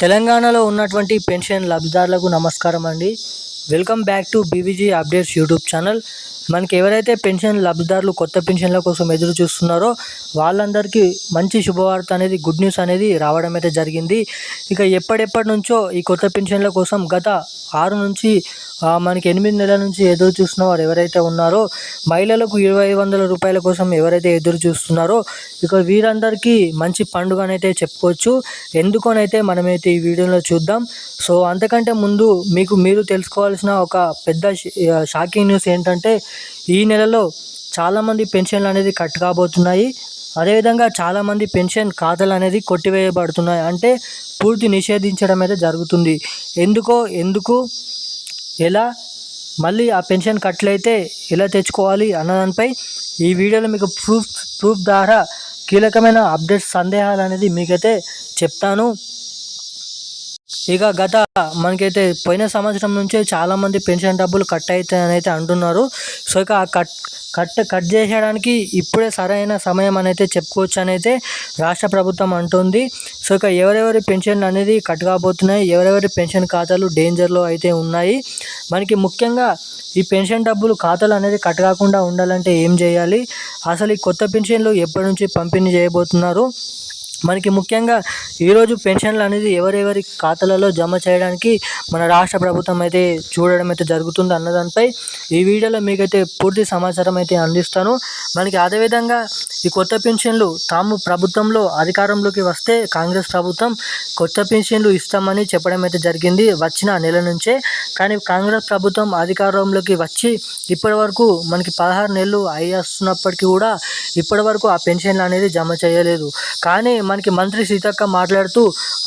తెలంగాణలో ఉన్నటువంటి పెన్షన్ లబ్ధిదారులకు నమస్కారం అండి. Welcome back to BVG updates YouTube channel. మనకి ఎవరైతే పెన్షన్ లబ్ధిదారులు కొత్త పెన్షన్ల కోసం ఎదురు చూస్తున్నారో వాళ్ళందరికీ మంచి శుభవార్త అనేది, గుడ్ న్యూస్ అనేది రావడం అయితే జరిగింది. ఇక ఎప్పటి నుంచో ఈ కొత్త పెన్షన్ల కోసం గత 6 నుంచి మనకి 8 నెలల నుంచి ఎదురు చూస్తున్న వారు ఎవరైతే ఉన్నారో, మహిళలకు 2500 రూపాయల కోసం ఎవరైతే ఎదురు చూస్తున్నారో, ఇక వీరందరికీ మంచి పండుగనైతే చెప్పుకోవచ్చు. ఎందుకనైతే మనమైతే ఈ వీడియోలో చూద్దాం. సో అంతకంటే ముందు మీరు తెలుసుకోవాల్సిన ఒక పెద్ద షాకింగ్ న్యూస్ ఏంటంటే, ఈ నెలలో చాలామంది పెన్షన్లు అనేది కట్ కాబోతున్నాయి. అదేవిధంగా చాలామంది పెన్షన్ ఖాతాలు అనేది కొట్టివేయబడుతున్నాయి. అంటే పూర్తి నిషేధించడం అయితే జరుగుతుంది. ఎందుకు ఎలా మళ్ళీ ఆ పెన్షన్ కట్లయితే ఎలా తెచ్చుకోవాలి అన్నదానిపై ఈ వీడియోలో మీకు ప్రూఫ్ ద్వారా కీలకమైన అప్డేట్స్, సందేహాలు అనేది మీకైతే చెప్తాను. ఇక మనకైతే పోయిన సంవత్సరం నుంచే చాలామంది పెన్షన్ డబ్బులు కట్ అవుతాయని అయితే అంటున్నారు. సో ఇక ఆ కట్ చేసేయడానికి ఇప్పుడే సరైన సమయం అని అయితే చెప్పుకోవచ్చు అని అయితే రాష్ట్ర ప్రభుత్వం అంటుంది. సో ఇక ఎవరెవరి పెన్షన్లు అనేది కట్ కాబోతున్నాయి, ఎవరెవరి పెన్షన్ ఖాతాలు డేంజర్లో అయితే ఉన్నాయి, మనకి ముఖ్యంగా ఈ పెన్షన్ డబ్బులు ఖాతాలు అనేది కట్ కాకుండా ఉండాలంటే ఏం చేయాలి, అసలు ఈ కొత్త పెన్షన్లు ఎప్పటి నుంచి పంపిణీ చేయబోతున్నారు, మనకి ముఖ్యంగా ఈరోజు పెన్షన్లు అనేది ఎవరెవరి ఖాతాలలో జమ చేయడానికి మన రాష్ట్ర ప్రభుత్వం అయితే చూడడం అయితే జరుగుతుంది అన్నదానిపై ఈ వీడియోలో మీకైతే పూర్తి సమాచారం అయితే అందిస్తాను. మనకి అదేవిధంగా ఈ కొత్త పెన్షన్లు తాము ప్రభుత్వంలో అధికారంలోకి వస్తే కాంగ్రెస్ ప్రభుత్వం కొత్త పెన్షన్లు ఇస్తామని చెప్పడం అయితే జరిగింది వచ్చిన నెల నుంచే. కానీ కాంగ్రెస్ ప్రభుత్వం అధికారంలోకి వచ్చి ఇప్పటి వరకు మనకి 16 నెలలు అయ్యేస్తున్నప్పటికీ కూడా ఇప్పటి వరకు ఆ పెన్షన్లు అనేది జమ చేయలేదు. కానీ మనకి మంత్రి సీతక్క మాట్లాడుతూ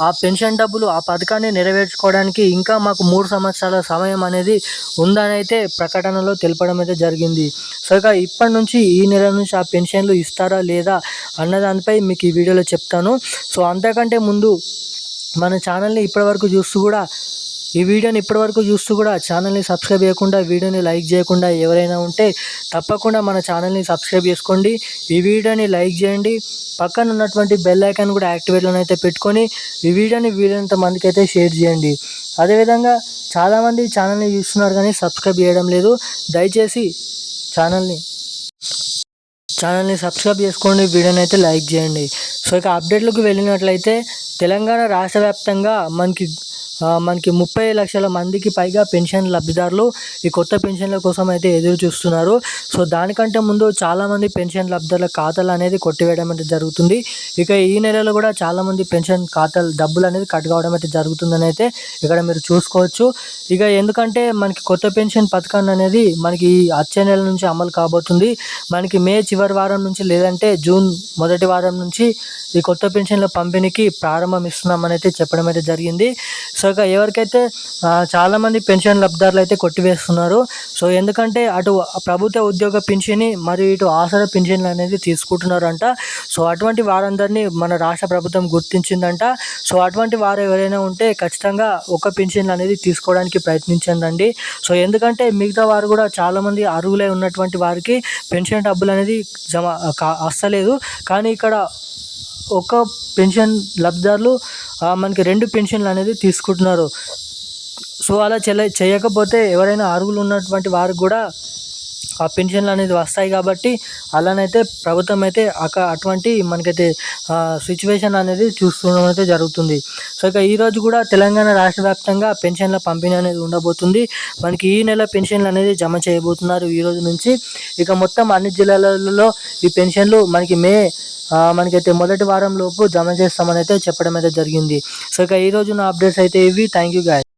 ఆ పెన్షన్ డబ్బులు, ఆ పథకాన్ని నెరవేర్చుకోవడానికి ఇంకా మాకు 3 సంవత్సరాల సమయం అనేది ఉందని అయితే ప్రకటనలో తెలపడం అయితే జరిగింది. సో ఇక ఇప్పటి నుంచి ఈ నెల నుంచి ఆ పెన్షన్లు ఇస్తారా లేదా అన్నదానిపై మీకు ఈ వీడియోలో చెప్తాను. సో అంతకంటే ముందు మన ఛానల్ని ఇప్పటివరకు చూస్తూ కూడా ఛానల్ని సబ్స్క్రైబ్ చేయకుండా, వీడియోని లైక్ చేయకుండా ఎవరైనా ఉంటే తప్పకుండా మన ఛానల్ని సబ్స్క్రైబ్ చేసుకోండి, ఈ వీడియోని లైక్ చేయండి, పక్కన ఉన్నటువంటి బెల్ ఐకాన్ కూడా యాక్టివేట్లోనైతే పెట్టుకొని ఈ వీడియోని వీలైనంత మందికి అయితే షేర్ చేయండి. అదేవిధంగా చాలామంది ఛానల్ని చూస్తున్నారు కానీ సబ్స్క్రైబ్ చేయడం లేదు. దయచేసి ఛానల్ని సబ్స్క్రైబ్ చేసుకోండి, వీడియోని అయితే లైక్ చేయండి. సో ఇక అప్డేట్లకు వెళ్ళినట్లయితే తెలంగాణ రాష్ట్ర వ్యాప్తంగా మనకి 30 లక్షల మందికి పైగా పెన్షన్ లబ్ధిదారులు ఈ కొత్త పెన్షన్ల కోసం అయితే ఎదురు చూస్తున్నారు. సో దానికంటే ముందు చాలామంది పెన్షన్ లబ్ధిదారుల ఖాతాలు అనేది కొట్టివేయడం అయితే జరుగుతుంది. ఇక ఈ నెలలో కూడా చాలామంది పెన్షన్ ఖాతాలు డబ్బులు అనేది కట్ కావడం అయితే జరుగుతుందని అయితే ఇక్కడ మీరు చూసుకోవచ్చు. ఇక ఎందుకంటే మనకి కొత్త పెన్షన్ పథకాన్ని అనేది మనకి వచ్చే నెల నుంచి అమలు కాబోతుంది. మనకి మే చివరి వారం నుంచి లేదంటే జూన్ మొదటి వారం నుంచి ఈ కొత్త పెన్షన్ల పంపిణీకి ప్రారంభమిస్తున్నామని అయితే చెప్పడం అయితే జరిగింది. సో ఇక ఎవరికైతే చాలామంది పెన్షన్ లబ్ధిదారులు అయితే కొట్టివేస్తున్నారు. సో ఎందుకంటే అటు ప్రభుత్వ ఉద్యోగ పింఛని మరియు ఇటు ఆసరా పింఛన్లు అనేది తీసుకుంటున్నారంట. సో అటువంటి వారందరినీ మన రాష్ట్ర ప్రభుత్వం గుర్తించిందంట. సో అటువంటి వారు ఎవరైనా ఉంటే ఖచ్చితంగా ఒక పింఛన్లు అనేది తీసుకోవడానికి ప్రయత్నించండి. సో ఎందుకంటే మిగతా వారు కూడా చాలామంది అర్హులై ఉన్నటువంటి వారికి పెన్షన్ డబ్బులు అనేది అస్సలేదు. కానీ ఇక్కడ ఒక పెన్షన్ లబ్ధిదారులు మనకి 2 పెన్షన్లు అనేది తీసుకుంటున్నారు. సో అలా చేయకపోతే ఎవరైనా అర్హులు ఉన్నటువంటి వారికి కూడా ఆ పెన్షన్లు అనేది వస్తాయి. కాబట్టి అలానైతే ప్రభుత్వం అయితే అటువంటి మనకైతే సిచ్యువేషన్ అనేది చూసుకోవడం అయితే జరుగుతుంది. సో ఇక ఈరోజు కూడా తెలంగాణ రాష్ట్ర వ్యాప్తంగా పెన్షన్ల పంపిణీ అనేది ఉండబోతుంది. మనకి ఈ నెల పెన్షన్లు అనేది జమ చేయబోతున్నారు ఈ రోజు నుంచి. ఇక మొత్తం అన్ని జిల్లాలలో ఈ పెన్షన్లు మనకైతే మొదటి వారం లోపు జమ చేస్తామని అయితే చెప్పడం అయితే జరిగింది. సో ఇక ఈరోజు నా అప్డేట్స్ అయితే ఇవి. Thank you guys.